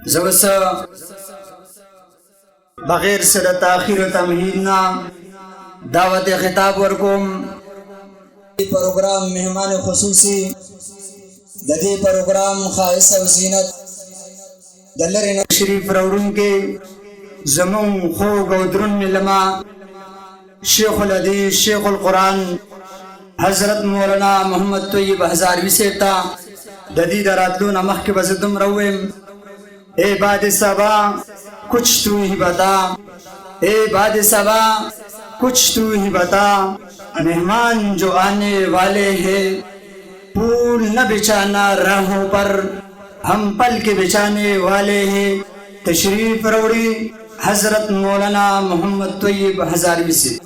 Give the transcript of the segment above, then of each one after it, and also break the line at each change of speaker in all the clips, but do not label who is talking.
زوس بغیر سر تاخیر تمهیدنا دعوت خطاب ورکوم پروگرام مہمان خصوصی ددی پروگرام خاص و زینت دلر شریف راوړون کې زمون خو غودرن لما شیخ الحدیث شیخ القرآن حضرت مولانا محمد طیب ہزاروی سے تا ددی دراتلو نمخ کے بزدم رویم اے باد صبا کچھ تو ہی بتا اے باد صبا کچھ تو ہی بتا مہمان جو آنے والے ہیں پھول نہ بچانا راہوں پر ہم پل کے بچانے والے ہیں تشریف روڑی حضرت مولانا محمد طیب ہزاروی سے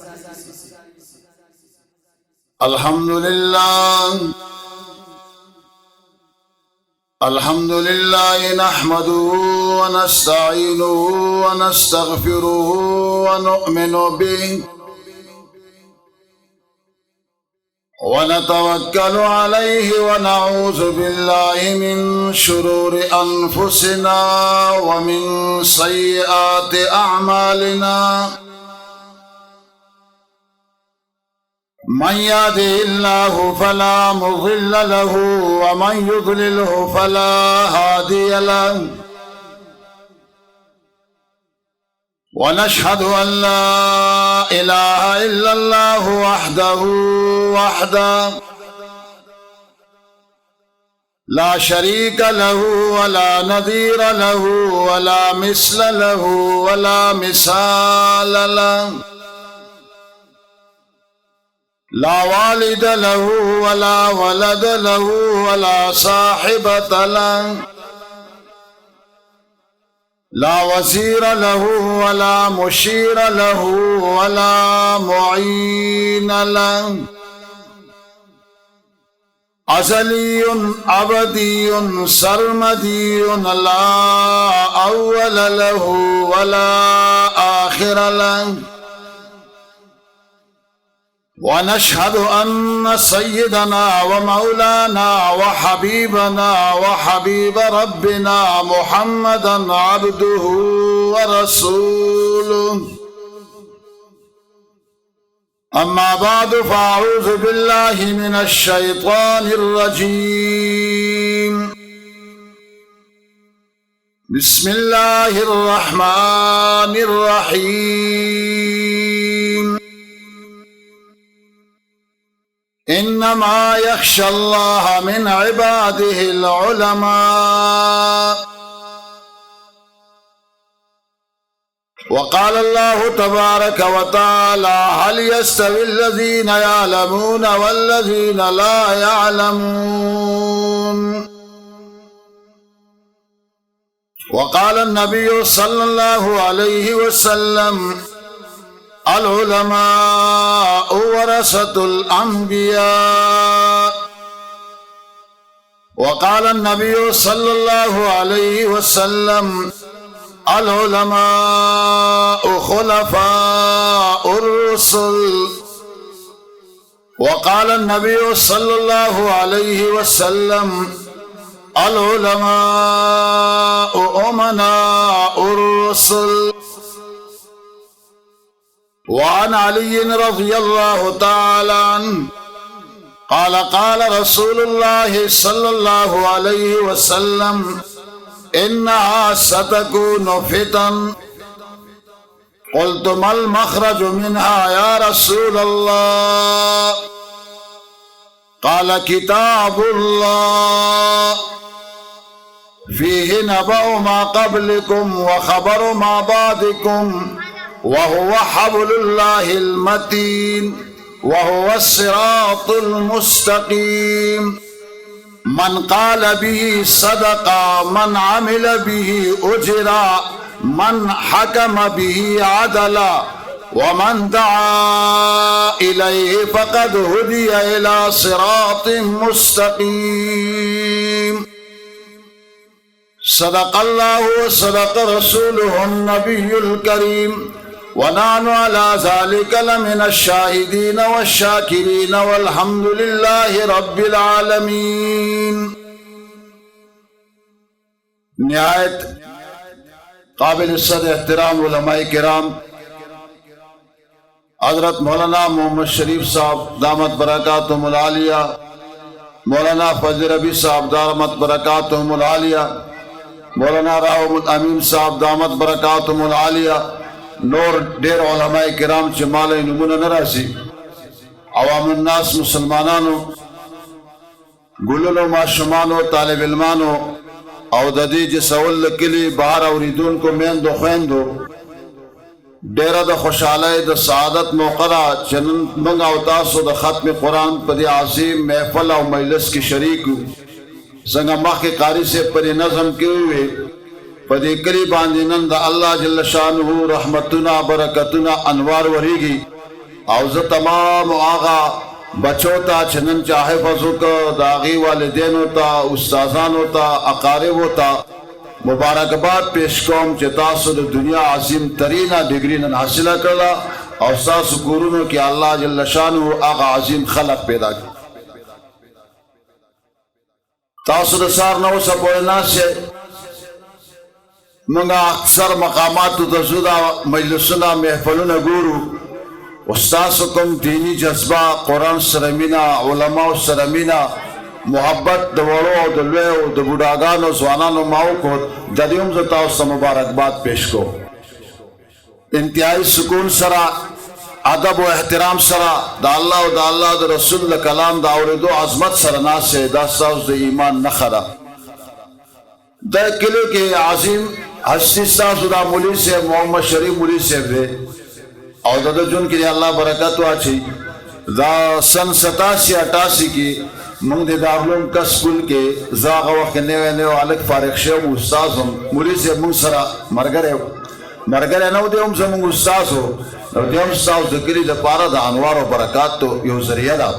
الحمد لله نحمده ونستعينه ونستغفره ونؤمن به ونتوكل عليه ونعوذ بالله من شرور أنفسنا ومن سيئات أعمالنا من يهده الله فلا مضل له ومن يضلله فلا هادي له ونشهد أن لا إله إلا الله وحده لا شريك له ولا نظير له ولا مثل له ولا مثال له لا والد له ولا ولد له ولا صاحبة له لا وزير له ولا مشير له ولا معين له أزلي أبدي سرمدي لا أول له ولا آخر له ونشهد أن سيدنا ومولانا وحبيبنا وحبيب ربنا محمدا عبده ورسوله أما بعد فأعوذ بالله من الشيطان الرجيم بسم الله الرحمن الرحيم إنما يخشى الله من عباده العلماء وقال الله تبارك وتعالى هل يستوي الذين يعلمون والذين لا يعلمون وقال النبي صلى الله عليه وسلم العلماء ورثة الأنبياء وقال النبي صلى الله عليه وسلم العلماء خلفاء الرسل وقال النبي صلى الله عليه وسلم العلماء أمناء الرسل وعن علي رضي الله تعالى عنه قال رسول الله صلى الله عليه وسلم إنها ستكون فتن قلت ما المخرج منها يا رسول الله قال كتاب الله فيه نبأ ما قبلكم وخبر ما بعدكم وهو حبل الله المتين وهو الصراط المستقيم من قال به صدق من عمل به أجر من حكم به عدل ومن دعا إليه فقد هدي إلى صراط مستقيم صدق الله وصدق رسوله النبي الكريم ونحن على ذلك لمن الشاهدين والشاكرين والحمد لله رب العالمين نهایت काबिल इज्जत एहतराम उलमाए किराम हजरत मौलाना मोहम्मद शरीफ साहब दामत बरकातुहुमुल आलिया, मौलाना फजल रबी साहब दामत बरकातुहुमुल आलिया, मौलाना राहुल अमीन साहब दामत बरकातुहुमुल आलिया, नूर डेर उलमाए किराम चमाल नमूना नरासी अवामुन नास मुसलमानानो गुलनो माशुमानो तालिब इल्मानो और ददी जसवल किली बाहर औरीदून को मेंदो खेंदो डेरा द खुशहाली द सआदत मौकरा चनन मंगा उतासो द खत्म कुरान पद आज़ीम महफल और मजलिस की शरीक संगा माह के कारी से परि नज़म के हुए पदे कली बांदिनंद अल्लाह जल्ल शानुहु रहमतुना बरकतुना अनवार वरीगी और तमाम आगा बचोता चनन चाहे फजुक दागी वालिदैन होता उस्ताजान होता अकारिब होता मुबारकबाद पेश कौम चतासुद दुनिया आजिम तरीना डिग्री न हासिल करला और सासुकुरुनो कि अल्लाह जल्ल शानुहु आगा आजिम खलक पैदा की तासुद सार नौ सबोलना से मंगा अक्सर मकामात तजुदा मजलिसुना महफलुना गुरु उस्तासुकुम दीनी जज्बा कुरान सरमीना उलमा सरमीना मोहब्बत दवड़ो दलवे द बुढ़ागानो जवानानो माओ को दरियम जताओ से मुबारकबाद पेश को इंतहाई सुकून सरा अदब व एहतराम सरा द अल्लाह द रसूल द कलाम द औरदो अजमत सरना से दासाउस द ईमान नखरा द किले के आजिम हस्ती साजुदा मुली से मोहम्मद शरीफ मुली से वे और द जुन के अल्लाह बरकत वाची दा सन 87-88 की मंग दे दारुल कस्कुल के जागा वक्त नेवे नेवे अलग फारिग शेव उस्ताद हम मुरी से मंग सरा मरगरे नौ दे हम से मंग उस्ताद हो नौ दे हम उस्ताद ज़िक्री द पारा दा अनवार व बरकत तो यो ज़रिया दा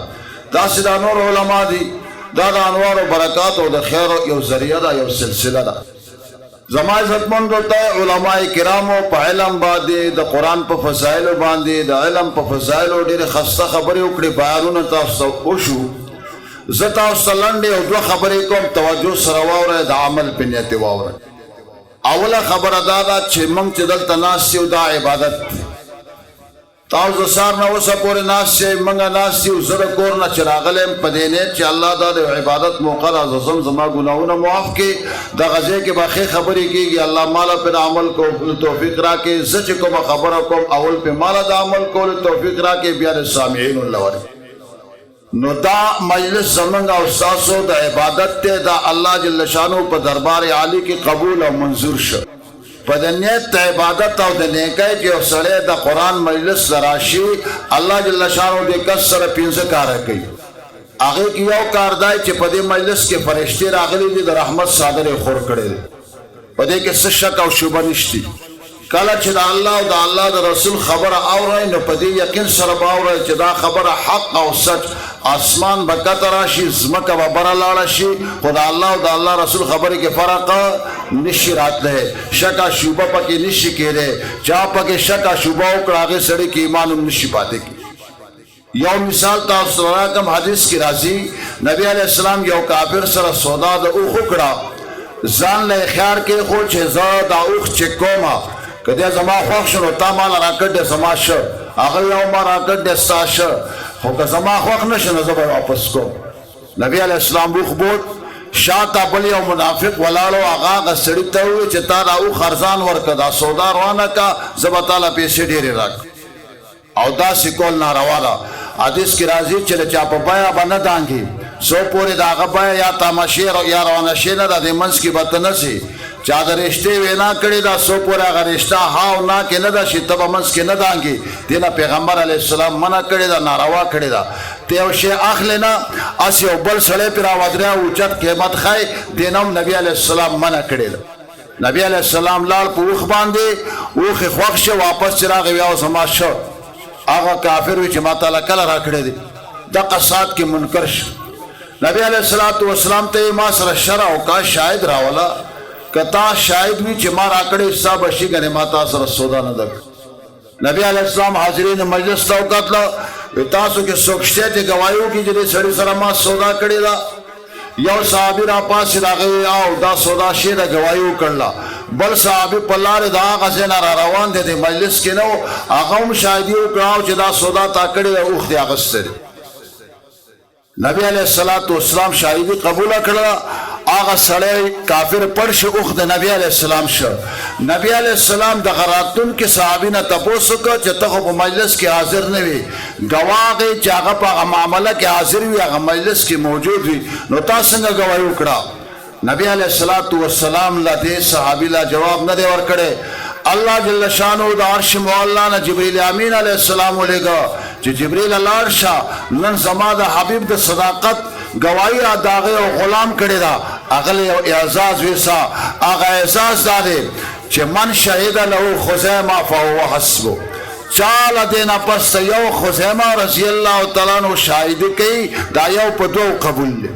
दासिदा नूर उलमा दी दा अनवार व बरकत व द खैर यो ज़रिया दा यो सिलसिला दा जमा इज़्ज़तमंद होता है उलमाए किरामो प इल्म बादे द कुरान प फज़ाइल बांधे द इल्म प फज़ाइल डेरे खस्ता खबरें उकड़े बयानुन तासो ओशु ज़ता सलंडे और दो खबरें को तवज्जो सरवावर है द अमल पे नियत वावर अवला खबर अदादा छिमंग चिदल तनास्य उदा इबादत ताउज़ सार न वसा पूरे नास्य मंगा नास्य उज़र कोर न चिरागले पदेने च अल्लाह दा दे इबादत मौक़रा ज़म ज़मा गुनाहों न मुआफ़ के द गज़े के बाक़ी खबरी की कि अल्लाह माला पे अमल को तौफीक रा के ज़च को खबर को अवल पे माला द अमल को तौफीक रा के बियार सामिईन अल्लाह नो दा मजलिस जमंगा उस्तासो द इबादत ते दा अल्लाह जल्ल शानो प दरबार आली के कबूल और मंजूर श पदनियत इबादत और नेकाय के सड़े द कुरान मजलिस राशि अल्लाह जल्ल शानो दे कसर पिंज कार कई आगे की यो कारदाय च पदे मजलिस के फरिश्ते रागली दी द रहमत सादर खोर करे पदे के शक और शुभ निश्ति कल च अल्लाह द रसूल खबर आवर न पदे यकीन सरबावर च दा खबर हक और सच आसमान बकत राशि जमक बरा लाशी खुदा अल्लाह रसूल खबर के फरक निशिरात है शका शुबा पके निश के रे चा पके शका शुबा आगे सड़ी की ईमान निश पाते की यो मिसाल ताकम हदीस की राजी नबी अलैहिस्सलाम यो काफिर सर सौदा द उखड़ा जान ले ख्यार के खो छे ज़ादा उख चकोमा कदे जमा खोख शनो तामाल राकड समाश अगल यो मा राकड साश हो का जमा खोख नशन जब वापस को नबी अलैहिस्सलाम बुख बोत शाता बली और मुनाफिक वलालो आगा का सड़ते हुए चतारा उ खरजान वर कदा सौदा रवाना का जब ताला पैसे ढेरे रख और दा सिकोल ना रवाला हदीस की राजी चले चाप बाया बना दांगी सो पूरे दागा बाया या तमाशे या रवाना शेना दा मंस की बात न सी चादर रिश्ते वे ना कड़ी दा सो पूरा अगर रिश्ता हाव ना के न दा शितब मंस के न दांगी देना पैगंबर अलैहिस्सलाम मना कड़ी दा नारवा कड़ी दा ते शे आख लेना असे बल सड़े पर आवाजरा उचत कीमत खाए देनम नबी अलैहिस्सलाम मना कड़ी दा नबी अलैहिस्सलाम लाल पूख बांधे उख ख्वख्श वापस चिराग व्याव समाश आगा काफिर विच माताला कल राखड़े दे द कसात के मुनकरश नबी अलैहिस्सलातु वस्सलाम ते मा सर शरा का शायद रावला कता शायद भी चिमार आकड़े सब अशी गने माता सर सौदा न दक नबी अलैहिस्सलाम हाजिरीन मजलिस तौकतला इतासु के सोखशे ते गवायो की जरे सड़ी सरमा सौदा कड़ेला यो साहबी रा पास रागे आओ दा सौदा शेर गवायो करला بل صحابي په لارې د هغه ځای نه را روان دی د مجلس کې نه و هغه هم شاهدي وکړه چې دا سودا تا کړې ده اوښ دې اخیستی دی نبی علیہ الصلوۃ والسلام شاهدی قبول کړه هغه سړی کافر پړ شو اوخ د نبی علیہ السلام شو نبی علیہ السلام د غراتون کې صحابینه تاسو کو چې ته په مجلس کې حاضر نه وي گواهی چې هغه په معاملې کې حاضر وي هغه مجلس کې موجود وي نو تاسو څنګه گواہی وکړه نبی علیہ الصلوۃ والسلام لا دې صحابي لا جواب نه دی ورکړي الله جل شانو د عرش مولا نه جبرئیل امین علیہ السلام ولېګا چې جبرئیل الله شاه نن زما د حبیب د صداقت گواہی اداغه او غلام کړي دا اغله اعزاز وسا هغه احساس داري چې من شهید له خزیمه فهو حسبه چاله دینا پس یو خزیمه رضی الله تعالی عنہ شاهد کوي دا یو په دوه قبول دي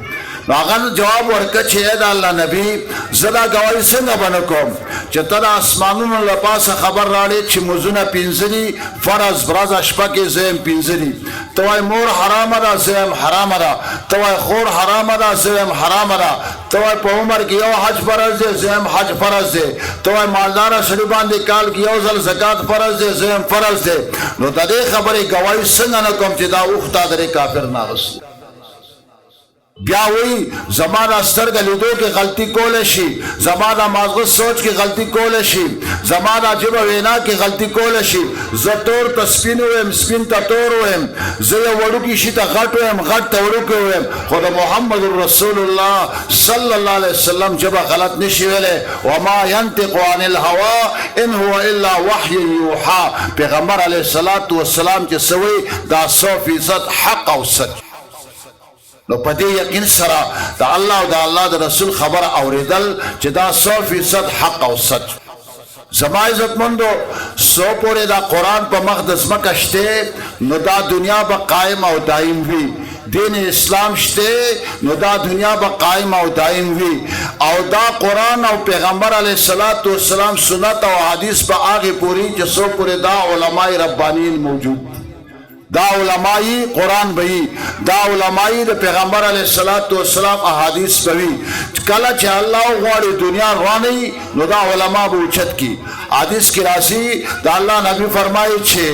هغه جواب ورکړ چې دا الله نبی زدا گواہی څنګه بنکوم چې تر اسمانونو لپاسه خبر راړي چې مزونه پینځري فرض براز شپه کې زم پینځري توای مور حرام ده زم حرام ده توای خور حرام ده زم حرام ده توای په عمر کې یو حج فرض ده زم حج فرض ده توای مالدار سړي باندې کال کې یو ځل زکات فرض ده زم فرض ده نو د دې خبرې گواہی څنګه نه کوم چې دا اوخته درې کافر ناغس بیا وی زمانہ سترګ لیدو کې غلطی کول شي زمانہ مازغه سوچ کې غلطی کول شي زمانہ جب وینا کې غلطی کول شي زتور تسپین ويم سپین تور ويم زه وړو کې شي ته غټ ويم غټ وړو کې ويم خدای محمد رسول الله صلی الله علیه وسلم جب غلط نشي ویلې وما ينطق عن الهوى ان هو الا وحي يوحى پیغمبر علیه الصلاۃ والسلام چې سوي دا 100% حق او سچ نو پدې یقین سره د الله او د الله د رسول خبر اوریدل چې دا 100% حق او سچ زما عزت مندو سو پورې دا قرآن په مقدس مکه شته نو دا دنیا به قائم او دائم وي دین اسلام شته نو دا دنیا به قائم او دائم وي او دا قرآن او پیغمبر علیه الصلاۃ والسلام سنت او حدیث په هغه پوری چې سو پورې دا علماء ربانیین موجود دا علمائی قرآن بئی دا علمائی دا پیغمبر علیہ الصلاۃ والسلام احادیث بئی کلا چه اللہ غواری دنیا روانی نو دا علماء بوچت کی حدیث کی راسی دا اللہ نبی فرمائی چھے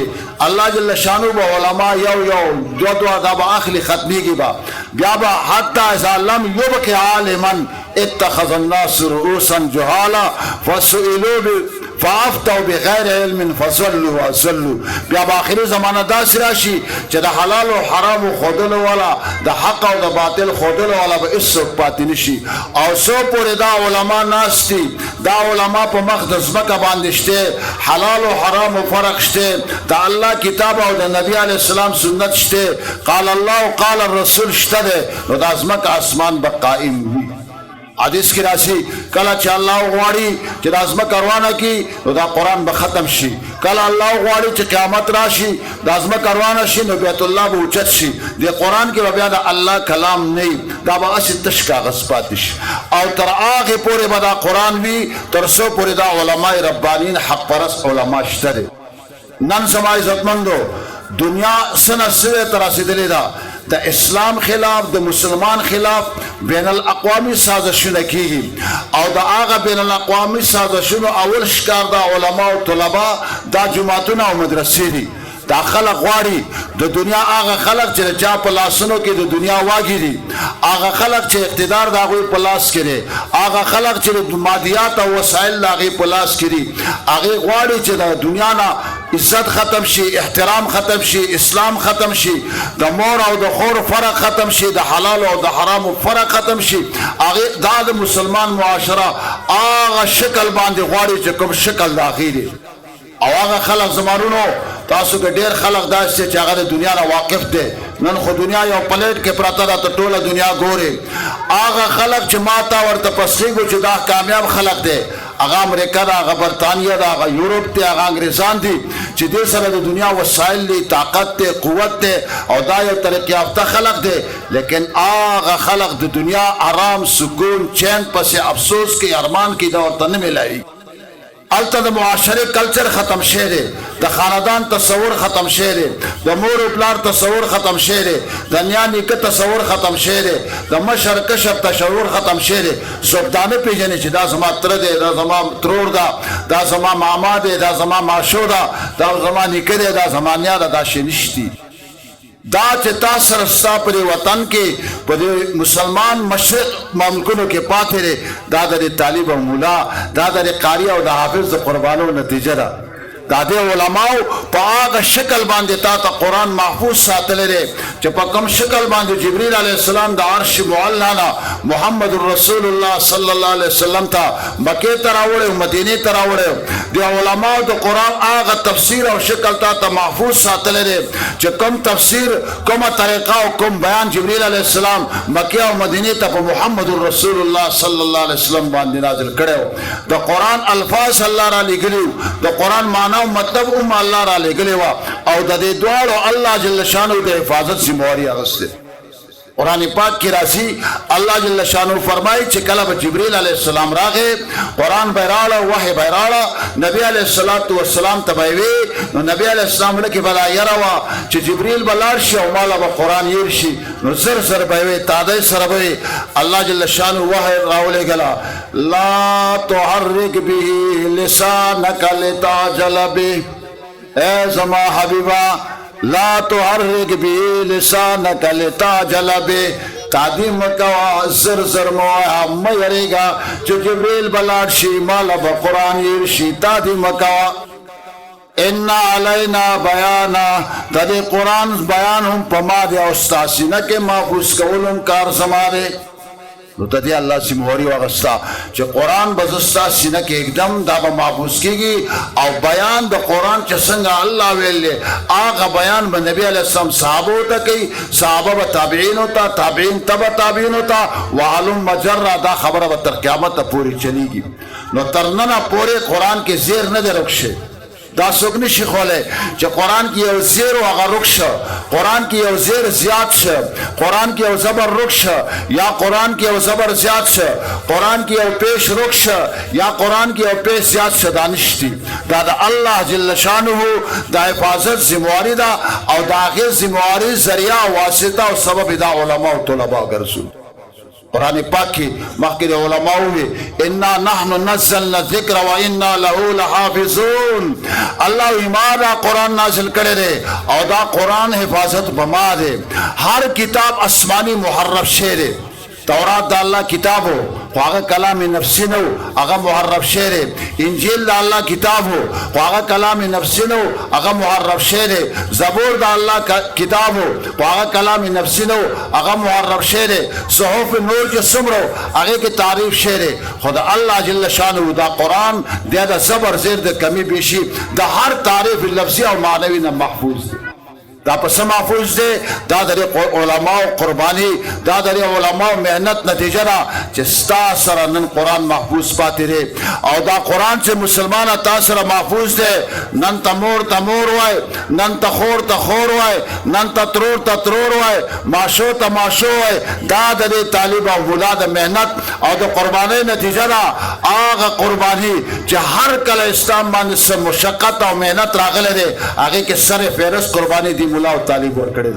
اللہ جل شانو با علماء یو دو دا با آخری ختمی کی با بیا با حتی ازا لم یبک عالما اتخذ الناس رؤوسا جهالا فسئلوا فافتوا بغیر علم فصلوا واصلوا بیا باخری زمانہ داس راشي چې د حلال او حرام خودل والا د حق او د باطل خودل والا به اس پاتې نشي او سو پورې دا علما ناشتي دا علما په مقدس مکه باندې شته حلال او حرام فرق شته د الله کتاب او د نبی علی السلام سنت شته قال الله قال الرسول شته نو د ازمکه اسمان به قائم وي حدیث کی راسی کلا چې الله غواړي چې د ازمکه روانه کی نو دا قرآن به ختم شي کلا الله غواړي چې قیامت راشي د ازمکه روانه شي نو بیت الله به اوچت شي د قرآن کې بیا د الله کلام نه دا به اسی تش کاغذ پاتې شي او تر هغه پورې به دا قرآن وي تر څو پورې دا علماء ربانیین حق پرست علما شته نن سما عزتمندو دنیا سنه سوه تر رسیدلې ده د اسلام خلاف د مسلمان خلاف بین الاقوامی سازشونه کیږي او د هغه بین الاقوامی سازشونو اول شکار د علما او طلبا د جماعتونو او مدرسې دي دا خلق غواړي د دنیا هغه خلق چې چا په لاسونو کې د دنیا واګيري هغه خلق چې اقتدار د هغه په لاس کې دي هغه خلق چې د مادیات او وسایل د هغه په لاس کې دي هغه غواړي چې د دنیا نه عزت ختم شي احترام ختم شي اسلام ختم شي د مور او د خور فرق ختم شي د حلال او د حرام فرق ختم شي هغه د مسلمان معاشره هغه شکل باندې غواړي چې کوم شکل داخلي او هغه خلق زمانونو تاسو کې ډېر خلق داسې چې هغه د دنیا نه واقف دي نن خو دنیا یو پلیټ کې پراته ده ته ټوله دنیا ګوري هغه خلق چې ما تا ورته پسېږو چې دا کامیاب خلق دي هغه امریکا ده هغه برطانیه ده هغه یورپ دی هغه انګریزان دي چې دې سره د دنیا وسایل دي طاقت دی قوت دی او دا یو ترقی یافته خلق دی لیکن هغه خلق د دنیا آرام سکون چین پسې افسوس کې ارمان کې دا ورته نه ملایي الته د معاشري کلچر ختم شوی د خاندان تصور ختم شوی د مور او پلار تصور ختم شوی د نیا نیکه تصور ختم شوی د مشر کشر تصور ختم شوی سبدانه پیژنې چې دا زما تر دی دا زما ترور دا دا زما ماما دی دا زما ماشو دا دا زما نیکه دی دا زما نیا دا شنشتي دا چې تاسو سره ستا په وطن کې په مسلمان مشرق مملکونو کې پاتې دی دا د طالب او مولا دا د قاری او د حافظ د قربانو نتیجه ده دا د علماو په هغه شکل باندې تا ته قرآن محفوظ ساتلی دی چې په کوم شکل باندې جبریل علیه السلام د عرش معلا نه محمد رسول الله صلی الله علیه وسلم ته مکې ته راوړی مدینې ته راوړی د علماو د قرآن هغه تفسیر او شکل تا ته محفوظ ساتلی دی چې کوم تفسیر کومه طریقه او کوم بیان جبریل علیه السلام مکې او مدینې ته په محمد رسول الله صلی الله علیه وسلم باندې نازل کړی د قرآن الفاظ الله را لېږلي د قرآن معنا او مطلب الله را لګلې وا او د دې دواړو الله جل شانو د حفاظت ذمہواری اغسته قرآن پاک کی راسی الله جل شانو فرمایي چې کله به جبرئیل علیه السلام راغی قرآن بیراړه وحی بیراړه نبی علیه الصلاۃ والسلام تبوي نو نبی علیه السلام لکه بلا يروا چې جبرئیل بلار شي او مالا به قرآن ير شي نو سر به تاده سره به الله جل شانو وحی راولې غلا لا تحرك به لسانك لتعجل به اے زما حبیبا لا تحرك به لسانك لتعجل به تعظیم کوا زر موا مېریګا چې جبرئیل بلار شي مالا به قرآن ير شي تعظیم کوا ان علینا بیانا د قرآن بیان هم په ما دی او استاسینه کې محفوظ کولم کار زماره نو ته دی الله سیموري واغستا چې قرآن بزستا سینه کې एकदम دا به محفوظ کیږي او بیان د قرآن چې څنګه الله ویل هغه بیان به نبی علیه السلام صحابه ته کوي صحابه به تابعین ته تابعین تبع تابعین ته وعلم مجرا دا خبره به تر قیامت پورې چلیږي نو ترنه پورې قرآن کې زیر نه درکشه دا څوک نشي خولی چې قرآن کې یو زیر هغه رک شه قرآن کې یو زیر زیات شه قرآن کې یو زبر رک شه یا قرآن کې یو زبر زیات شه قرآن کې یو پیش رک شه یا قرآن کې یو پیش زیات شه دا نشتی دا د الله جل شانه د حفاظت ذمہواری ده او د هغې ذمہواري ذریعه واسطه او سبب دا علما او طلبا ګرځو قرآن پاک کی مخکې علماء وی انا نحن نزلنا الذکر و انا له لحافظون الله ایمان قرآن نازل کړی دی او دا قرآن حفاظت بما دی هر کتاب آسمانی محرف شی دی تورات دا الله کتاب ہو خواہ کلام نفسی نو اغا محرف شیر انجیل دا اللہ کتاب ہو خواہ کلام نفسی نو اغا محرف شیر زبور دا اللہ کتاب ہو خواہ کلام نفسی نو اغا محرف شیر صحف نور کے سمرو اغا کی تعریف شیر خدا اللہ جل شانو دا قرآن دا زبر زیر دا کمی بیشی دا ہر تعریف لفظی اور معنوی نا محفوظ دے دا پس محفوظ دے دا در علماء قربانی دا در علماء محنت نتیجہ را چه ستا سر نن قرآن محفوظ پاتی دے او دا قرآن چه مسلمان تا سر محفوظ دے نن تمور تمور وائے نن تخور تخور وائے نن تترور وائے ماشو تماشو وائے دا در طالب او ولاد محنت او دا قربانی نتیجہ را آغا قربانی چه ہر کل اسلام باندې سے مشقت او محنت راغلے دے آگے کے سر فیرس قربانی دی مولا او طالب ور کړی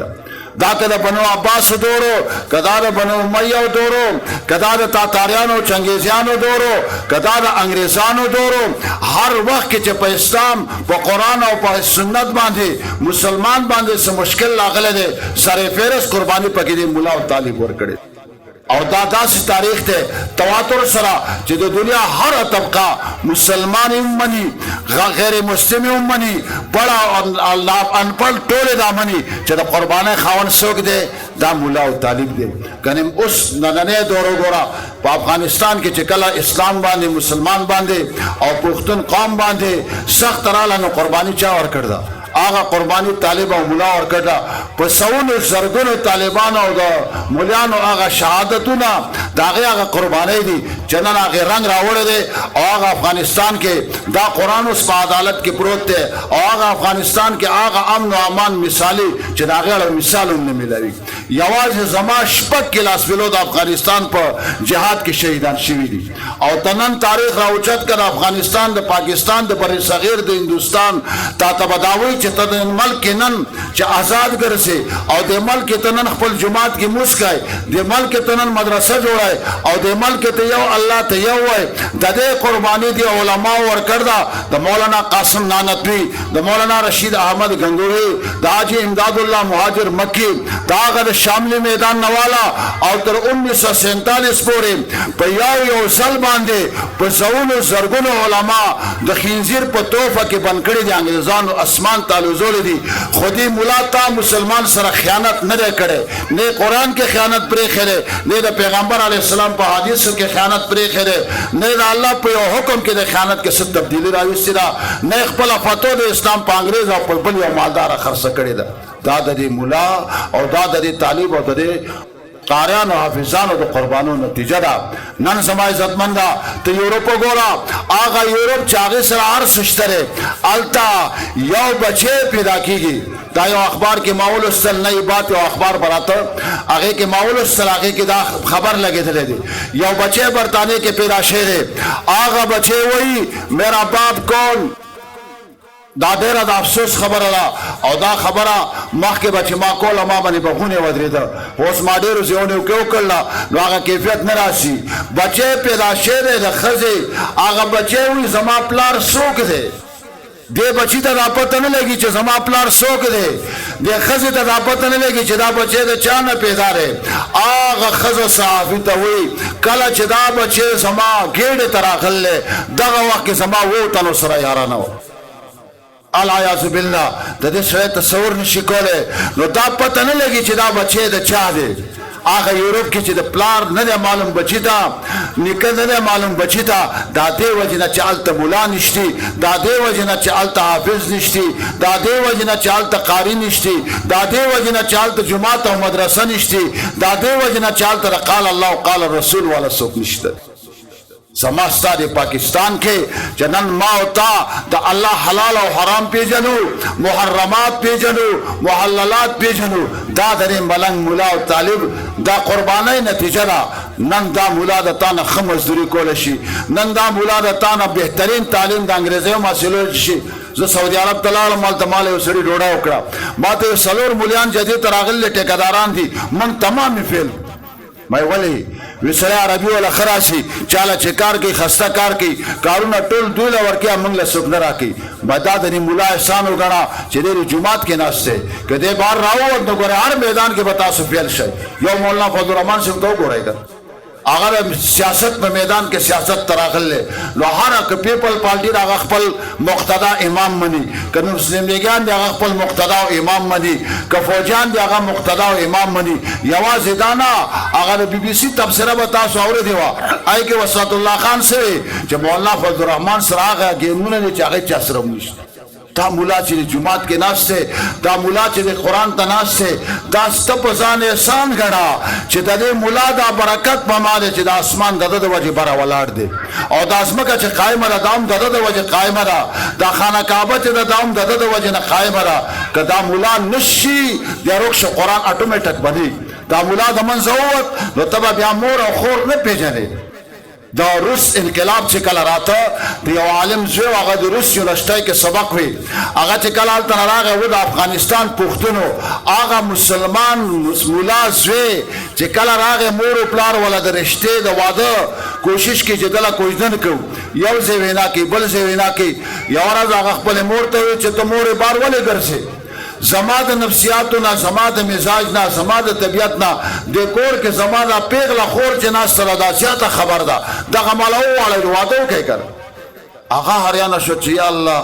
دا کده بنو عباس دورو کدا د بنو امیہ دورو کدا د تاتاریانو چنگیزیانو دورو کدا د انګریزانو دورو هر وخت چې په اسلام په قرآن او په سنت باندې مسلمان باندې څه مشکل لاغله دي سره فیرس قربانی پکې دی مولا او طالب ور کړی او دا داسې تاریخ ته تواتر سره چې د دنیا هر طبقه مسلمان مني غیر مسلم مني بڑا الله انپل ټول دا مني چې د قرباني خاون څوک دی دا مولا او طالب دی کنه اوس نننې دورو ګورا په افغانستان کې چې کله اسلام باندې مسلمان باندې او پښتون قوم باندې سخت رااله نو قرباني چا ور کړدا آغا قربانی طالب او مولا ورکړه په سونو زرګونو طالبان او د مولیانو آغا شهادتونه داغه آغا قربانی دي چې نن هغه رنګ راوړی دی او هغه افغانستان کې دا قرآن اوس په عدالت کې پروت دی او هغه افغانستان کې هغه امن او امان مثالي چې د هغې اړه مثال هم نه میلاوي. یوازې زما شپږ کلاس فیلو د افغانستان په جهاد کې شهیدان شوي دي او ته نن تاریخ راوچت کړه افغانستان د پاکستان د بر صغیر د هندوستان تا ته به دا وایي چې ته د ملک نن چې آزاد ګرځې او د ملک ته نن خپل جماعت کې موس کوي، د ملک ته نن مدرسه جوړای او د ملک ته یو الله ته یو وای. د دې قرباني دی علما ورکړ دا د مولانا قاسم نانوتوي، د مولانا رشید احمد گنگوہی، د حاجی امداد الله مهاجر مکی، دا هغه شاملی میدان نوالا او تر 1947 پورې په یو ځل باندې په زولو زرګونو علما د خنزیر په توفه کې بند کړي دي، انګریزانو اسمان تالوزول دي. خودی مولا تا مسلمان سره خیانت نه کړي، نه قرآن کې خیانت پرې خره، نه د پیغمبر علیه السلام په حدیثو کې خیانت پرې خره، نه د الله په یو حکم کې د خیانت کې څه تبدیلی راوستې ده، نه خپله فتوا د اسلام په انګریز او په بل یو مالداره خرڅه کړې ده. دا د دې ملا او دا د دې طالب او د دې قاریانو حافظانو د قربانو نتیجه ده. نن زما عزتمنده ته یورپ وګوره، هغه یورپ چې هغې سره هر څه شته دی، هلته یو بچی پیدا کېږي. دا یو اخبار کې ما ولوستل، نئی بات یو اخبار براته هغې کې ما ولوستل، هغې کې دا خبر لګېدلی دی یو بچی برطانیې کې پیدا شوی دی. هغه بچی وایي میرا باپ کون، دا ډیره د افسوس خبره ده او دا خبره مخکې به چې ما کوله ما باندې بخونې ودرېده، اوس ما ډېرو ځایونو کې وکړله نو هغه کیفیت نه راشي. بچی پیدا شوی دی د ښځې، هغه بچی وایي زما پلار څوک دی. دې بچی ته دا پته نه لګي چې زما پلار څوک دی، دې ښځې ته دا پته نه لګي چې دا بچی د چا نه پیدا دی. هغه ښځه صحافي ته وایي کله چې دا بچی زما ګېډې ته راغلی دغه وخت کې زما 7 تنو سره یارانه وه. العیاذ بالله د دې سړی تصور نشي کولی. نو دا پته نه لګي چې دا بچی د چا دی. هغه یورپ کې چې د پلار نه دی معلوم بچی ته، نیکه نه دی معلوم بچی ته، دا دې وجې نه چې هلته ملا نشتي، دا دې وجې نه چې هلته حافظ نشتي، دا دې وجې نه چې هلته قاري نشتي، دا دې وجې نه چې هلته جومات او مدرسه نشتي، دا دې وجې نه چې هلته قال الله او قال رسول والا څوک نشته. زما ستا د پاکستان کې چې نن ما او تا د الله حلال او حرام پیژنو، محرمات پیژنو، محللات پیژنو، دا د دې ملنګ مولا او طالب دا قربانۍ نتیجه ده. نن دا مولا د تا نه ښه مزدوري کولی شي، نن دا مولا د تا نه بهترین تعلیم د انګریزیو محصلولی شي. زه سعودي عرب ته لاړم، هلته ما له یو سړي ډوډۍ وکړه، ما ته یو 4 مولیان جدید ته راغلي ټیکهداران دي، موږ تمام یې فیل. ما ولې وی سړی عربي والا ښه راشي، چاله چې کار کوي خسته کار کوي، کارونه ټول دوی له ورکوي، موږ له څوک نه راکوي. ما دا د دې ملا احسان وګڼه چې دی جومات کې ناست دی، که دی بهر راووت نو ګورئ هر میدان کې به تاسو فیل شئ. یو مولانا فضلالرحمن صاحب ته وګورئ که هغه د سیاست په میدان کې سیاست ته راغلی، نو هره که پیپل پارټي هغه خپل مقتدا امام مني، که مسلم لیګیان دي هغه خپل مقتدا او امام مني، که فوجیان دي هغه مقتدا او امام مني. یوازې دا نه، هغه د BBC تبصره به تاسو اورېدې وه، هغې کې وسعت الله خان سوی چې مولانا فضلالرحمن سره هغه ګیمونه دي چې هغې چا سره هم نشته. دا مولا چې د جومات کې ناست دی، دا مولا چې د قرآن ته ناست دی، دا سته په ځان احسان ګڼه چې د دې مولا دا برکت په ما دی چې د اسمان د ده د وجې بره ولاړ دی او دا ځمکه چې قایمه ده دا هم د ده د وجې قایمه ده، دا خانه کعبه چې ده دا هم د ده د وجې نه قایمه ده. که دا مولا نشي بیا روک شو قرآن اټومیټک بني. دا مولا د منځه ووت نو ته به بیا مور او خور نه پېژنې. دا روس انقلاب چې کله راته د یو عالم زوی هغه د روس یونیورسټۍ کې سبق وی، هغه چې کله هلته نه راغی و د افغانستان پښتونو هغه مسلمان مولا زوی چې کله راغی مور و پلار والا د رشتې د واده کوشش کوي چې دله کوژدن کوو، یو ځای وینا کوي بل ځای وینا کوي. یوه ورځ هغه خپلې مور ته وایي چې ته مورې بار ولې ګرځې، زما د نفسیاتو نه، زما د مزاج نه، زما د طبیعت نه د کور کې زما د پیغله خور چې ناسته ده دا زیاته خبر ده، دغه ماله وواړئ واده وکړئ که هغه حیرانه شو چې یا الله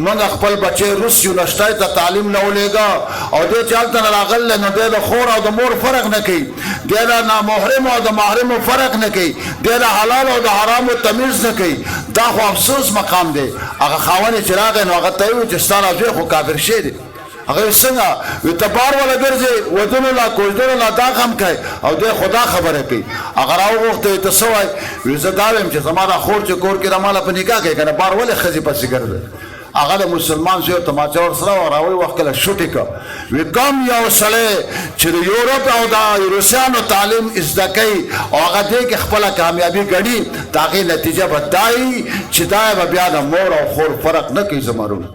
موږ خپل بچی روس یونیورسټۍ ته تعلیم نه ولېږه او دی چې هلته نه راغلی نو دی د خور او د مور فرق نه کوي، دی د نامحرمو او د محرمو فرق نه کوي، دی د حلال او د حرامو تمیز نه کوي. دا خو افسوس مقام دی. هغه خاوند چې راغی نو هغه ته یې وویل چې ستا زوی خو کافر شوی دی، هغه څنګه وي ته بار ولا ګرځي ودونو لا کوژدنو لا دا کم کوي او د خدا خبره کوي هغه راوغوښته ته څه وایي وي زه دا وایم چې زما دا خور چې کور کې راماله په نکاح کوي که نه بار ولې ښځې پسې ګرځي هغه د مسلمان زوی تماچه ورسره وه راوایي وخت کله شوټې که وي کم یو سړی چې د یورپ او د روسیانو تعلیم زده کوي او هغه دې کې خپله کامیابي ګڼي د هغې نتیجه به دا وي چې دا به بیا د مور او خور فرق نه کوي زمرونه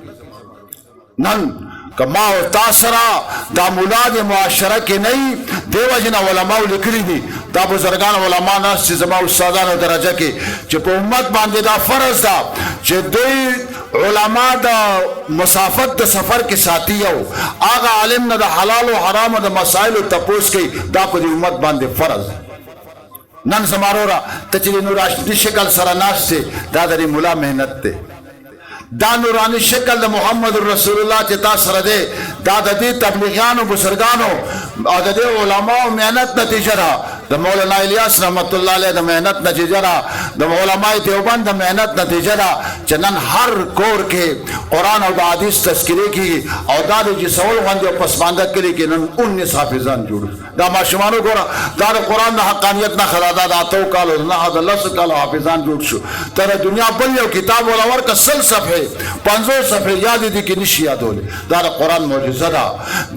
نن که ما او تا سره دا مولا د معاشره کې نه وي دې وجې نه علماو لیکلي دي دا بزرګان علما ناست چې زما استادانو درجه کې چې په امت باندې دا فرض ده چې دوی علما د مسافت د سفر کې ساتي یو هغه عالم نه د حلال او حرام د مسائلو تپوس کوي دا په دې امت باندې فرض نن زمارورا ته چې نوراشتي شکل سره ناست دا د مولا مهنت ده دا نورانی شکل د محمد رسول الله چې تاسو سره دی دا د دې تبلیغیانو بزرګانو او د دې علماو مهنت نتیجه ده د مولانا الیاس رحمت الله علیه د مهنت نتیجه ده د علماء دیوبند د مهنت نتیجه ده چې نن هر کور کې قرآن او د حدیث تذکرې کېږي او دا د جسول غوندې او پسمانده کلي کې نن 19 حافظان جوړ دا ماشومانو ګوره دا د قرآن د حقانیت نه خلا دا د اتو کالو نه د 10 کالو حافظان جوړ شو تر دنیا بل یو کتاب ولا ورکه 100 صفحې 50 صفحې یاد دي کې نشي یادولې دا د قرآن معجزه ده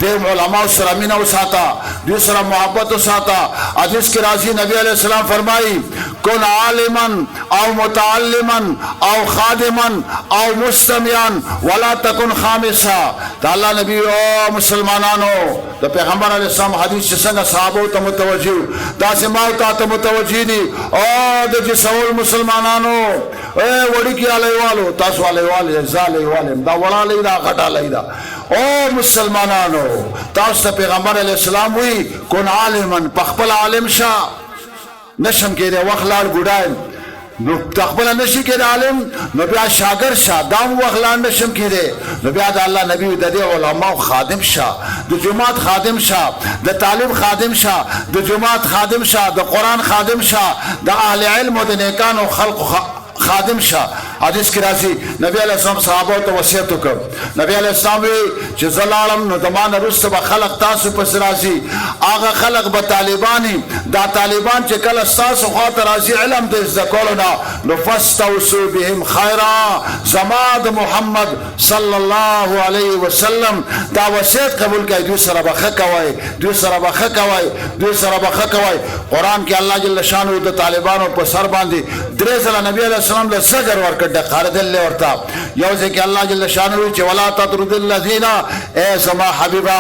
د علماء سره مینه وساته دوی سره محبت وساته حدیث کې راځي نبی علیہ السلام فرمایي کن عالما او متعلما او خادما او مستمعا ولا تكن خامسا دا الله نبی او مسلمانانو د پیغمبر علیہ السلام حدیث چې څنګه صحابه ته متوجه دا سماو ته متوجه دي او د جسول مسلمانانو وړي کې علیوالو تاسو علیوالو زالیوالو دا وړالی دا غټالی دا او مسلمانانو تاسو ته پیغمبر علیہ السلام وی کن عالما پخپل عالم شا نشم کېده وخت لاړ ګډایم نو تخبل نشي کېده عالم نو بیا شاګرد شا دام وخت لاړ نشم کېده نو بیا د الله نبی د دې علماء خادم شا د جماعت خادم شا د تعلیم خادم شا د جماعت خادم شا د قرآن خادم شا د اهل علم او د نیکانو خلق خادم شاه حدیث کې راځي نبی علیہ السلام صحابه ته وصیت وکړ نبی علیہ السلام وی چې زلالم نو زمان رسته به خلق تاسو پس راځي هغه خلق به طالبانی دا طالبان چې کله تاسو خاطر راځي علم د ذکر نه نو فاستوصوا بهم خیرا زماد محمد صلی الله علیه وسلم دا وصیت قبول کړي دوی سره بخښه کوي دوی سره بخښه کوي دوی سره بخښه کوي قران کې الله جل شانه د طالبانو په سر باندې درې ځله نبی علیہ السلام له سجر ورکړ د خالد الله ورتا یو ځکه الله جل شانه چې ولا تطرد الذين ای سما حبیبا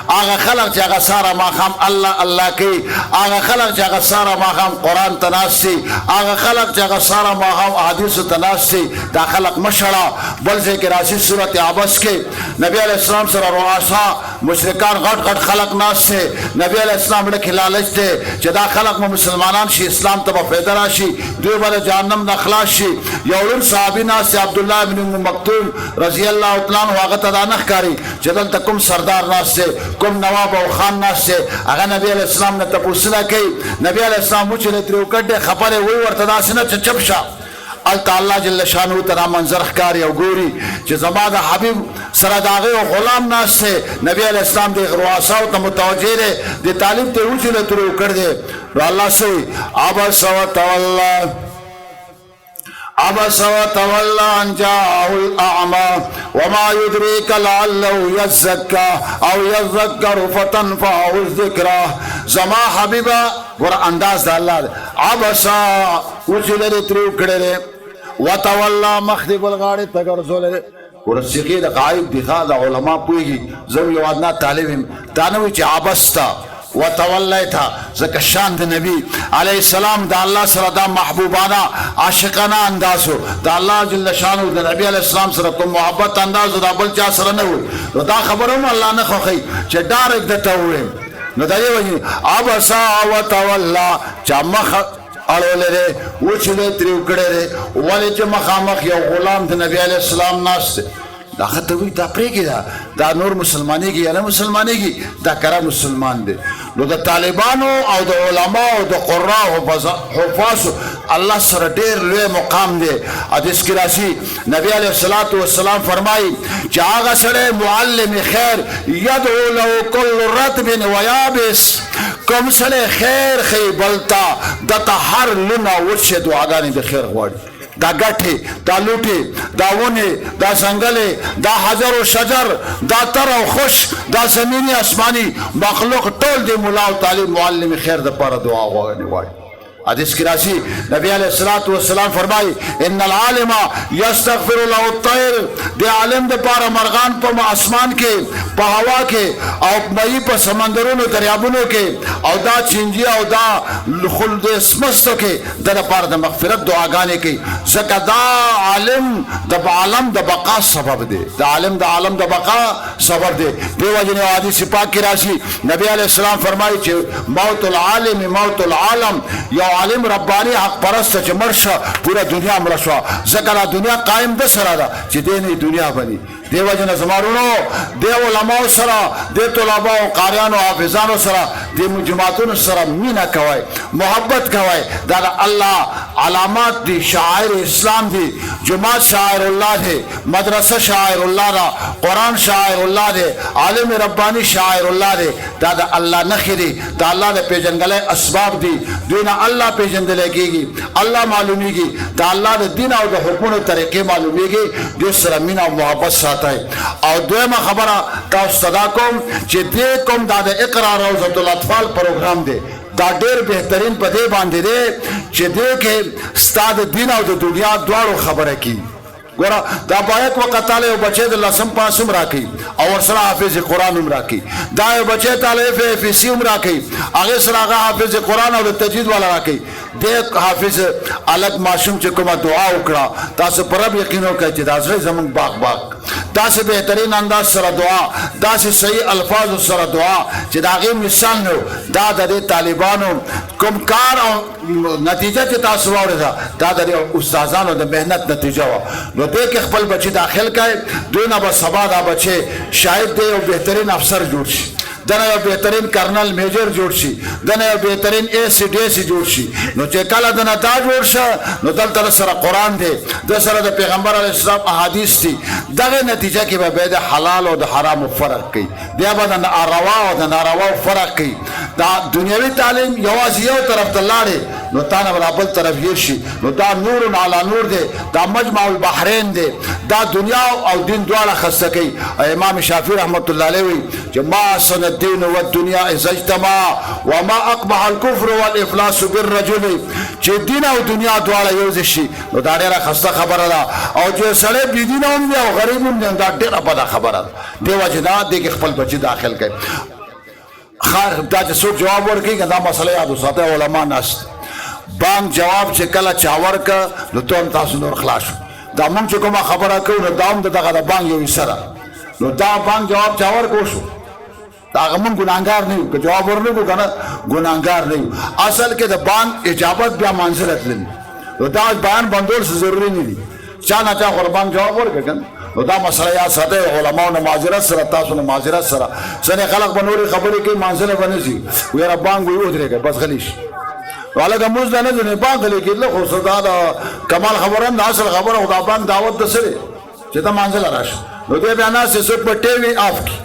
هغه خلق چې هغه ساره ما خام الله الله کوي هغه خلق چې هغه ساره ما خام قران تناسي هغه خلق چې هغه ساره ما خام احادیث تناسي دا خلق مشړه بل ځکه راشي سورته عبس کې نبی علیہ السلام سره رؤسا مشرکان غټ غټ خلق ناس سے نبی علیہ السلام له لالچ ته چې دا خلق مسلمانان شي اسلام ته فائدہ راشي دوی بل جهنم نه خلاص شي یو لن صحابي ناس عبد الله بن مکتوم رضی الله تعالی عنہ هغه ته نه ښکاری چې دلته کوم سردار ناس سے کوم نواب او خان ناس سے هغه نبی علیہ السلام نه تاسو کوي نبی علیہ السلام چې تر وکړه خبره وي ورته داسې نه چپ شه الله جل شانه ترا منظر ښکاری او ګوري چې زما د حبیب سره داغه او غلام ناس سے نبی علیہ السلام د غرواساو ته متوجه دي د طالب ته وچله تر وکړ دي الله سوی عبس وتولى عبس وتولى ان جاءه الأعمى وما يدريك لعله يزكى او يذكر فتنفعه الذكرى زما حبيبا ور انداز د الله عبس وجل ترو کړه وتولى مخذب الغاړه تګرزول ورسیږي د غایب دی خاله علما پويږي زو یو ادنا طالب دانوي چې عبستا وتولیتا زکه شان د نبی علیہ السلام د الله سره د محبوبانه عاشقانه اندازو د الله جل شانه د نبی علیہ السلام سره کوم محبت اندازو د بل چا سره نه وي دا خبرونه الله نه خوخی چې ډایرک د توې نو دا یو ابسا وتولا چې مخ اړولره وچله تریو کړه ولی چې مخامخ یو غلام د نبی علیہ السلام ناشته دا خطه وي دا پرېږي دا نور مسلمانېږي یا نه مسلمانېږي دا کرا مسلمان دی. نو د طالبانو او د علماو او د قراء حفاظو الله سره ډېر لوی مقام دی. حدیث کې راشي نبی علیه الصلاة والسلام فرمایي چې هغه سړی معلم خیر یدعو له کل رطب و یابس، کوم سړی خیر ښیي بل ته دته هر لونه وچې دعاګانې د خیر غواړي. دا ګټې دا لوټې دا ونې دا ځنګلې دا حجر و شجر دا تر او خوش دا زمینی اسمانی مخلوق ټول دی مولا او طالب معلم خیر دپاره دعا غواړي. حدیث کی راشی نبی علیہ الصلوۃ والسلام فرمائی ان العالم یستغفر له الطیر، دی عالم د پاره مرغان په اسمان کې په هوا کې او مئی په سمندرونو دریابونو کې او دا چنجي او دا خلد اسمستو کې د لپاره د مغفرت دعاګانې کوي. ځکه دا عالم د عالم د بقا سبب دی، د عالم د عالم د بقا سبب دی. دیو جن حدیث پاک کی راشی نبی علیہ السلام فرمائی چې موت العالم موت العالم، یو عالم ربانی حق پرست چې مرشه پورا دنیا مړه شوه. ځکه دا دنیا قائم د سره ده چې دی نه دنیا بني. دیو جن زمارونو دی علماء سره دی طلباء او قاریانو حافظانو سره دی جماعتونو سره مینا کوي محبت کوي. دا الله علامات دی، شاعر اسلام دی، جماعت شاعر الله دی، مدرسه شاعر الله دا، قرآن شاعر الله دی، عالم ربانی شاعر الله دی. دا د الله نښې دي، د الله د پیژندګۍ اسباب دي. دوی نه الله پیژندلی کېږي، الله معلومیږي، د الله د دین او د حکمونو طریقې معلومیږي. دوی سره مینه او محبت ساتئ. او دویمه خبره تاسو ته دا کوم چې دې کوم دا د اقرا روضة الاطفال پروګرام دی، دا ډېر بهترین په دې باندې دی چې دې کې ستا د دین او د دنیا دواړو خبره کي. ګوره دا باید وقتاله یو بچی د لسم پاس هم راکوي او ورسره حافظ قرآن هم راکوي. دا یو بچی تاله FFC هم راکوي، هغې سره هغه حافظ قرآن او د تجوید والا راکوي. دې حافظ الګ ماشوم چې کومه دعا وکړه تاسو پر رب یقین وکړئ چې دا زړه زموږ باغ داسې بهترین انداز سره دعا، داسې صحیح الفاظو سره دعا چې د هغې مثال نه دا د دې طالبانو کوم کار او نتیجه چې تاسو واورېده دا د دې استادانو د محنت نتیجه وه. نو دې کې خپل بچي داخل کړئ، دوی نه به سبا دا بچی شاید دی یو بهترین افسر جوړ شي، دنه یو بهترین کرنل میجر جوړ شي، دنه یو بهترین ACDC جوړ شي. نو چې کله دنه دا جوړ شه نو دلته سره قرآن دی، د سره د پیغمبر علیه السلام احادیث دي. دغه نتیجه کې به د حلال او د حرامو فرق کوي، بیا به د ناروا او د نارواو فرق کوي. دا دنیوي تعلیم یوازې یو طرف ته لاړې نو تا نه به بل طرف هیر شي. نو دا نور علی نور دی، دا مجمع البحرین دی، دا دنیا او دین دواړه خسته کوي. امام شافعي رحمت الله علیه وی چې ما سن الدین والدنیا اذا اجتمع وما اقبح الكفر والافلاس بالرجل، چې دین او دنیا دواړه یو ځای شي نو دا ډېره خسته خبره ده. او چې سړی بې دینه هم دی او غریب هم دی دا ډېره بده خبره ده. دې وجې دا دې کې خپل بچي داخل کړي. خیر دا چې څوک جواب ورکړي که دا مسله یاد وساتئ، علما ناست بانک جواب چې کله چا ورکړه نو ته هم تاسو نور خلاص شو. دا موږ چې کومه خبره کوو نو دا هم د دغه د بانک یو حصه ده. نو دا بانک جواب چا ورکړو شو دا هغه موږ ګناهګار نه یو، که جواب ورنکړو که نه ګناهګار نه یو. اصل کې د بانک اجابت بیا منزله تللي نو دا بیان بندول څه ضروري نه دي. چا نه چا خو د بانک جواب ورکړه که نه نو دا مسله یاد ساتئ. علماو نه معذرت سره، تاسو نه معذرت سره. ځینې خلک به نورې خبرې کوي منزله به نه ځي، ویره بانک وایي ودرېږئ بس غلی شي. هلکه مونځ نه ځي بانک غلی کېدله خو څه دا د کمال خبره هم د اصل خبره خو دا بانک دعوت د څه دی چې ته منزله راشي. نو دی بیا ناست دی څوک به ټیوي آف کړي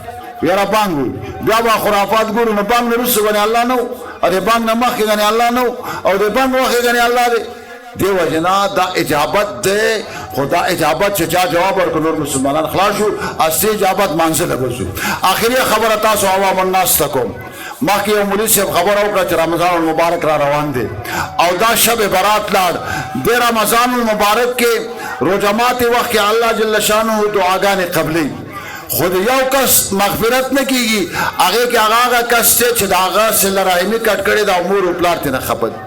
یاره بانک وایي، بیا به خرافات ګورو نو بانک نه وروسته ګنې الله نه و او د بانک نه مخکې ګنې الله نه و او د بانک مخکې ګنې الله دی. دی وجنا دا اجابت دی، خو دا اجابت چې چا جواب ورکړ نور مسلمانان خلاص شو. اصلي اجابت منزله ګرځو. آخري خبره تاسو عوام الناس ته کوم. مخکې یو مولوي صاحب خبره وکړه چې رمضان المبارک را روان دی او دا شب برات لاړ. د رمضان المبارک کې روزه وخت کې الله جل شانه دعاګانې قبلې، خو د یو کس مغفرت نه کیږي هغې کې هغه کس چې د هغه صله رحمي کټ کړې ده او مور و پلار ترې نه خفه دي.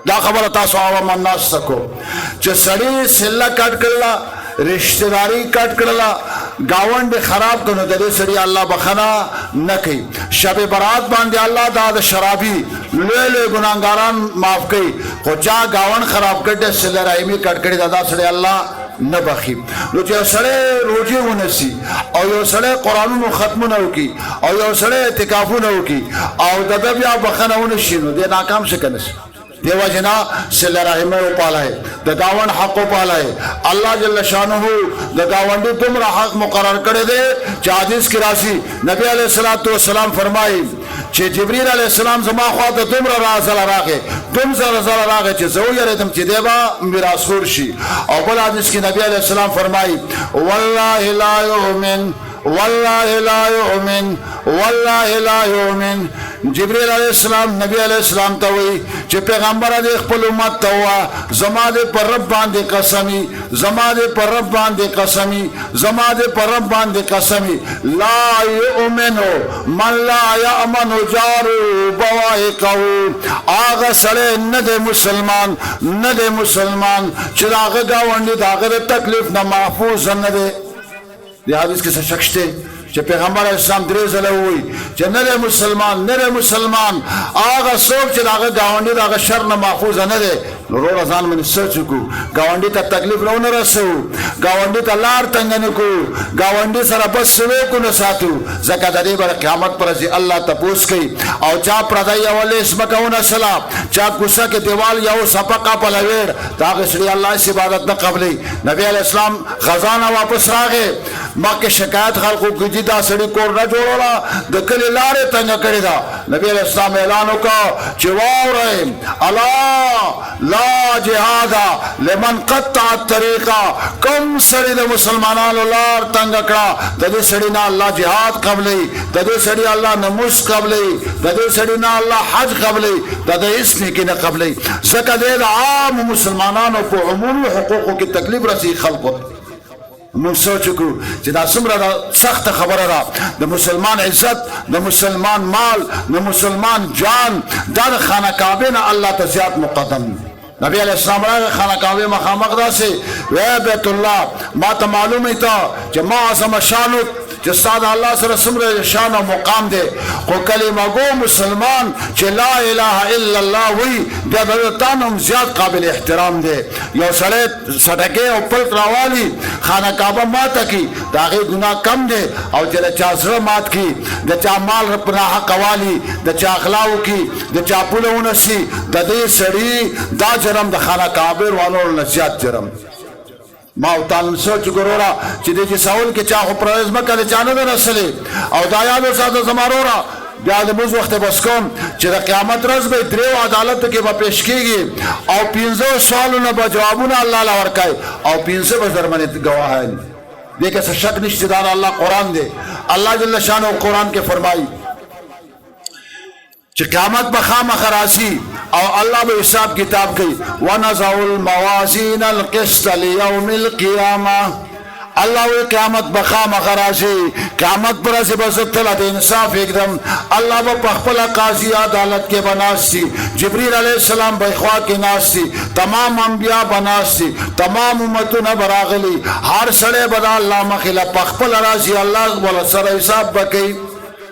دا خبره تاسو عوام الناس ته کوم چې سړي صله کټ کړله، رشتہ داری کټ کړله، گاونډ خراب کړو، د دې سړي الله بخښنه نه کوي. شب برات باندې الله دا د شرابي لوی لوی ګناهګاران معاف کوي، خو چا گاونډ خراب کړی صله رحمي کټ کړې دا سړي الله نه بخي. نو چې یو سړی روژې ونیسي او یو سړی قرآنونو ختمونه وکړي او یو سړی اعتکافونه وکړي او د ده بیا بخښنه ونه شي نو دی ناکام شي که نه شي. دیو جنا صلہ رحمه وپالای د گاون حق وپالای. الله جل شانه د گاونډي دومره حق مقرر کړی دی چې حدیث کې راشي نبی علیه الصلاۃ والسلام فرمایي چې جبرئیل علیه السلام زما خواته دومره راغی چې زه ویرېدم چې دی به میراثخور شي. او بل حدیث کې نبی علیه السلام فرمایي والله لا یؤمن والله لا یؤمن والله لا یؤمن. جبرئیل علیہ السلام نبی علیہ السلام ته وی چې پیغمبر دې خپل امت ته وا زما دې پر رب باندې قسمی زما دې پر رب باندې قسمی زما دې پر رب باندې قسمی لا یؤمن من لا یأمن جاره بوائقه. هغه سړی نه دی مسلمان نه دی مسلمان چې د هغه ګاونډي د هغه تکلیف نه محفوظ نه دی. د حدیث کې څه شک شته چې پیغمبر اسلام درې ځله ووایي چې نه دی مسلمان نه دی مسلمان هغه څوک چې د هغه ګاونډي د هغه شر نه محفوظ نه دی. نو وروره ځان باندې سوچ وکړو ګاونډي ته تکلیف نه رسوو ګاونډي ته لار تنګه نه کړو ګاونډي سره بس سلوک نه ساتو ځکه د دې به قیامت پر ورځ الله تپوس کوي. او چا پردی یولی ځمکه ونسله چا کوڅه کې دیوال یو سپقه پلوېړ د هغه سړي الله عبادت نه قبلوي. نبی علیه السلام غزا نه واپس راغی مخکې شکایت خلقو کړي دا سړي کور نه جوړوله د کلي لارې تنګه کړې ده. نبی علیه السلام اعلان وکړه چې واورئ الا لا جهاد لمن قطع الطريقه. کوم سړي د مسلمانانو لار تنګ کړه د دې سړي نه الله جهاد قبلوي د دې سړي الله نماز قبلوي د دې سړي نه الله حج قبلوي د دې هیڅ نیکي نه قبلوي. ځکه د عام مسلمانانو په عمومي حقوقو کې تکلیف رسي خلقو. موږ سوچ وکړو چې دا څومره سخته خبره ده د مسلمان عزت د مسلمان مال د مسلمان جان دا د خانه کعبې نه الله ته زیات مقدم. نبی علیہ السلام راغی خانه کعبه مخامخ داسې وی بیت الله ما ته معلومه ته چې ما اعظم شانو چې ستا د الله سره څومره شان او مقام دی خو کلمه گو مسلمان چې لا اله الا الله وی بیا د تا نه هم زیات قابل احترام دی. یو سړی سټکې او پلک راوالي خانه کعبه ماته کي د هغې ګناه کم دی او چې د چا زړه مات کي د چا مال په ناحقه والي د چا غلا وکړي د چا پوله ونسي د دې سړي دا جرم د خانه کعبې والو نه زیات جرم. ما او تعالی سوچ ګورورا چې د چې ساول کې چا خو پرایز مکه له چانه نه رسلې او دا یادو ساده زمارورا بیا د موږ وخت بس کوم چې د قیامت ورځ به درې عدالت کې به پیش کیږي او 15 سوالونه به جوابونه الله لا ورکړي او 15 به درمنه گواهان دې کې څه شک نشته دا الله قران دی. الله جل شانه قران کې فرمایي چې قیامت به خامخ راشي او الله به حساب کتاب کوي. ونضع الموازین القسط لیوم القیامه. الله وی قیامت به خامخ راشي قیامت پر ورځ به زتل د انصاف एकदम الله به خپل قاضي عدالت کې بناسي جبرئیل علیہ السلام به خوا کې ناسي تمام انبیاء بناسي تمام امتونه براغلي هر سړی به الله مخله خپل راځي الله ولا سره حساب وکړي.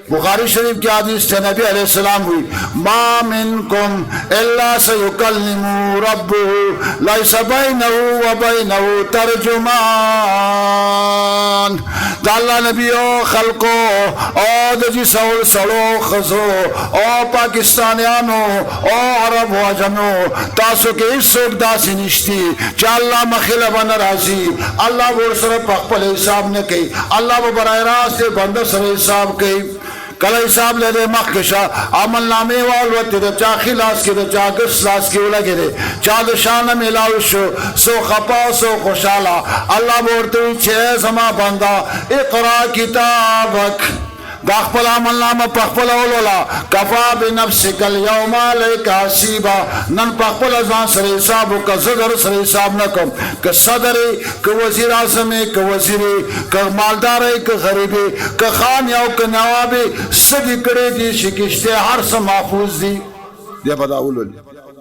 بخاری شریف کی حدیث سے نبی علیہ السلام ہوئی ما منکم الا سیکلم ربه لیس بینه و بینه ترجمان. دا اللہ نبی او خلقو او دجی سول سڑو خزو او پاکستانیانو او عرب و عجمو تاسو کے اس سوک داسی نشتی چا اللہ مخیل بن رازی اللہ ورسر پخپل حساب نے کئی اللہ برائے راست بندر سر حساب کئی. کله حساب لري مخکشه عمل نامه والوت د چا خلاص کې د چا ګس لاس کې ولګي چا د شان ملاو شو سو خپا سو خوشاله الله ورته چې سما بندا اقرا کتابک دا خپل عمل نامه په خپل ولولا کفا بنفسک اليوم علیک حسیبا نن په خپل ځان سره حساب وکړه زه سره حساب نه کوم که صدر که وزیر اعظم که وزیر که مالدار که غریبی که خان یا که نواب سدی کړي دي شکشته هر څه محفوظ دي. دی په دا ولول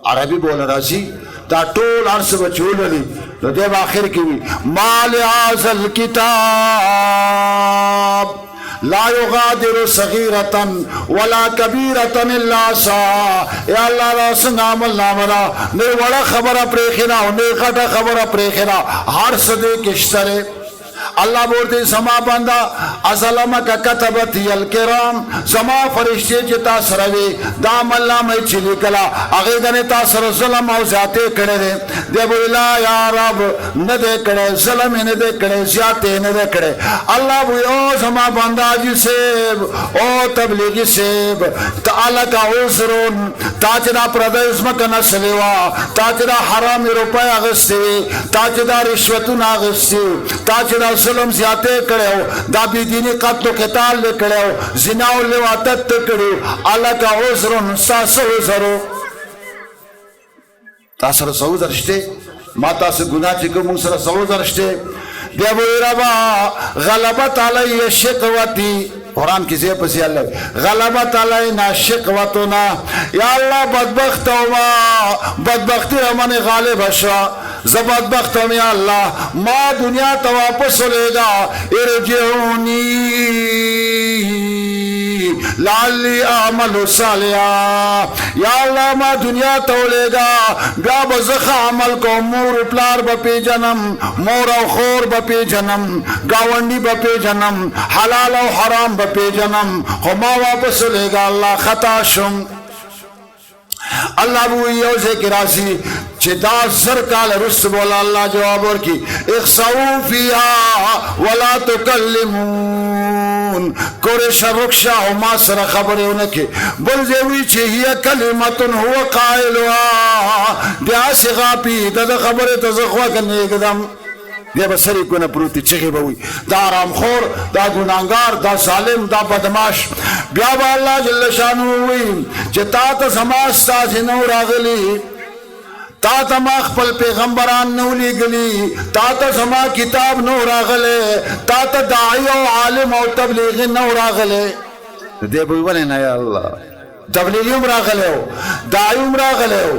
عربي بول راځي دا ټول هر څه بچوللی نو دی په اخر کې وي مال هذا الكتاب ला युगादिरु सगीरतन वला कबीरतन इल्ला सा। या अल्लाह रसन अमल नामरा ने बड़ा खबर प्रेखिना ने घटा खबर प्रेखिना हर सदे किश्तरे अल्लाह बोलते समा बंदा असलम का कतबत यल किराम समा फरिश्ते जिता सरवे दाम अल्लाह में छिली कला अगे गने ता सर ज़ुल्म औ जाते करे रे दे बोला या रब न दे करे ज़ुल्म ने दे करे जाते ने दे करे अल्लाह वो ओ समा बंदा जिसे ओ तबलीगी से ताला का उज़रुन ताजरा प्रदेश में कना सलेवा ताजरा हराम रुपए अगस्ते ताजरा रिश्वतुन अगस्ते ताजरा ज़ुल्म ज़्यादती करे हो दाबी दीनी कत्ल क़िताल ले करे हो ज़िना और लिवातत करे अल्लाह का उज़रुन सासो उज़रो तासर सऊद रश्ते माता से गुनाह चिको मुसर सऊद रश्ते देवो रबा गलबत अलैहि शिकवती कुरान की ज़ेब से अल्लाह गलबत अलैना शिकवतुना या अल्लाह बदबख्ती हमने गालिब हशा ज़बरदस्त में अल्लाह माँ दुनिया तो वापस लेगा इरजिऊनी लाली अमल सालिया या अल्लाह माँ दुनिया तो लेगा ब्या बज़खा अमल को मूर प्लार बपे जन्म मोर खोर बपे जन्म गावंडी बपे जन्म हलाल और हराम बपे जन्म हुमा वापस लेगा अल्लाह खता शुम अल्लाह वो योजे की राशि चिदा सरकाल रुस्त बोला अल्लाह जवाब और की इख्साऊ फिया वला तुकल्लिमून कोरे शरुक्षा हुमा सर खबरे उनके बोल जेवी चाहिए कलिमतुन हुआ कायलुहा ब्यास गापी दद खबरे तज़ख्वा करने एकदम दे बसरी को न प्रूति चेखे बहुई दा रामखोर दा गुनाहगार दा जालिम दा बदमाश ब्याबा अल्लाह जल्ल शानु हुई जता त समाज ता जिनो रागली ता तमा खपल पैगंबरान नौली गली ता त समा किताब नो रागले ता त दाई और आलिम और तबलीग नो रागले दे बहुई बने ना या अल्लाह तबलीगी उम्र गले हो दाई उम्र गले हो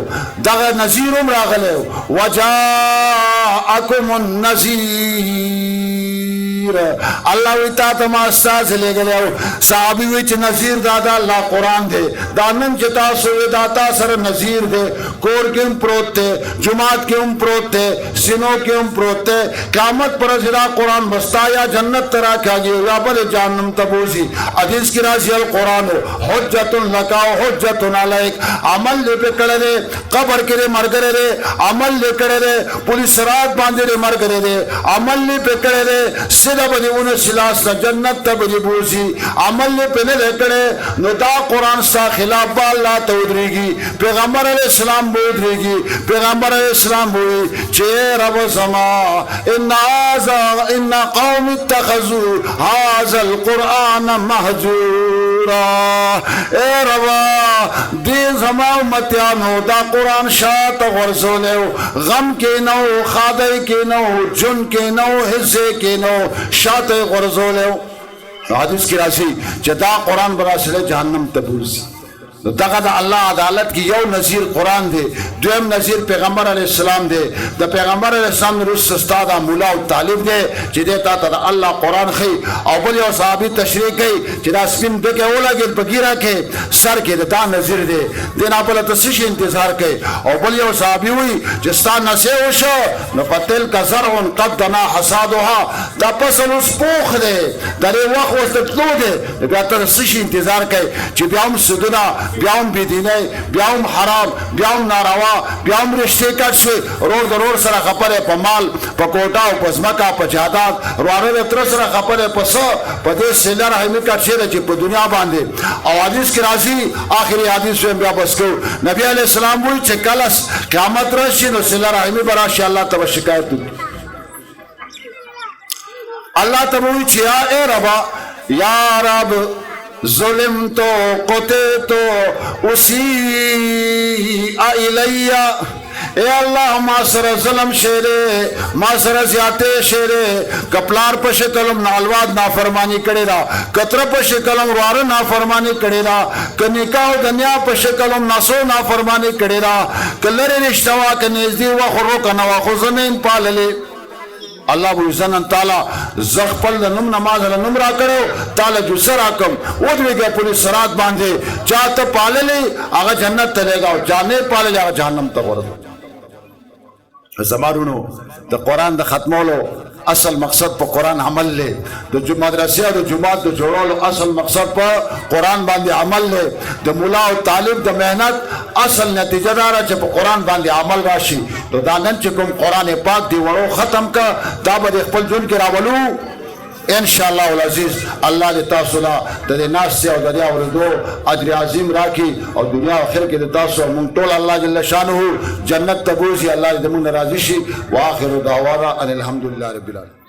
दगा नज़ीर उम्र गले हो वजाअकुमुन नज़ीर अल्लाह विता तमास्ता से ले गले हो साहबी विच नज़ीर दादा अल्लाह कुरान दे दानन चिता सोए दाता सर नज़ीर दे कोर के प्रोते जुमात के प्रोते सिनो के प्रोते क़यामत पर जिरा कुरान बस्ताया जन्नत तरा क्या गए या बल जहन्नम तबूजी हदीस की राशि अल कुरान हुज्जतुन लका हुज्जतुन अलैक अमल ले पे करे रे कब्र के रे मर करे रे अमल ले करे रे पुलिस रात बांधे रे मर करे रे अमल ले पे करे रे सिदा बनी उन सिलास जन्नत तबरी बूसी अमल ले पे ने करे नुदा कुरान सा खिलाफ अल्लाह तो उधरेगी पैगंबर अलैहिस्सलाम बोधरेगी पैगंबर अलैहिस्सलाम बोए चे रब समा इन्ना कौम इत्तखज़ू हाज़ल कुरान महजूरा ए रबा दीन समा उम्मतियान हो दा कुरान शात गरसोले गम के नो खादे के नो जुन के नो हिस्से के नो शात गरसोले हदीस की राशि जदा कुरान बरा से जहन्नम तबूसी दगा अल्लाह अदालत की यो नज़ीर कुरान दे दुम नज़ीर पैगंबर अलैहिस्सलाम दे द पैगंबर अलैहिस्सलाम रुस उस्तादा मुला तालिब दे जिदे ता अल्लाह कुरान खई अव्वल यो साहबी तशरीह कई जिदा स्पिन पे के ओला के बगीरा के सर के दा नज़ीर दे देना पला तसिश इंतजार के अव्वल यो साहबी हुई जिस्ता नसे ओशो न पतिल का ज़रउन कदना हसादुहा दा फसल उस पोख दे दरे वक्त वस्त तलो दे बेहतर तसिश इंतजार के जिब्याम सुदना ब्याम बिदीने ब्याम हराम ब्याम नारावा ब्याम रिश्ते कट से रोड दरोड सरा खपरे पमाल पकोटा पजमका पजादात रोरे रत्र सरा खपरे पस पदेश सेलर हमी कट से रे प दुनिया बांधे और हदीस की राशि आखिरी हदीस में ब्या बस को नबी अलैहि सलाम वो चकलस क़यामत रशी नो सेलर हमी बरा इंशाअल्लाह तब शिकायत अल्लाह तब वो छिया ए रबा या रब जुल्म तो कोते तो उसी इलैया ए अल्लाह मासर जुल्म शेरे मासर ज़्यादती शेरे कपलार पशे कलम नालवाद नाफरमानी करेरा कतर पशे कलम वार नाफरमानी करेरा कनिका दुनिया पशे कलम नसो नाफरमानी करेरा कलरे रिश्तवा कनेज़दी व खुरो कनवा खुजमेन पालले अल्लाह बुज़न ताला ज़ख़पल नम नमाज नमरा करो ताला जो सराकम उधर गए पुलिस सरात बांधे चाहते पाले ले आगा जन्नत तलेगा जाने पाले ले आगा जहन्नम तक ज़मारुनो द कुरान द खत्मोलो असल मकसद पर कुरान अमल ले तो जो मदरसे और जुमात तो जोड़ो असल मकसद पर कुरान बांधे अमल ले तो मुला और तालिब द मेहनत असल नतीजदार है जब कुरान बांधे अमल राशि तो दानन चुकुम कुरान पाक दीवारों ख़त्म का दाबद इक़बल जुन के रावलू इंशाअल्लाह उल अज़ीज़ अल्लाह ने तासुला दे नास से और दरिया और दो अजर अजीम राखी और दुनिया आखिर के तासु मुंतोल अल्लाह जल्ल शानुहु जन्नत तबूज़ी अल्लाह ने मुन राज़िशी व आखिर दावाना अनिल हम्दुलिल्लाहि रब्बिल आलमीन।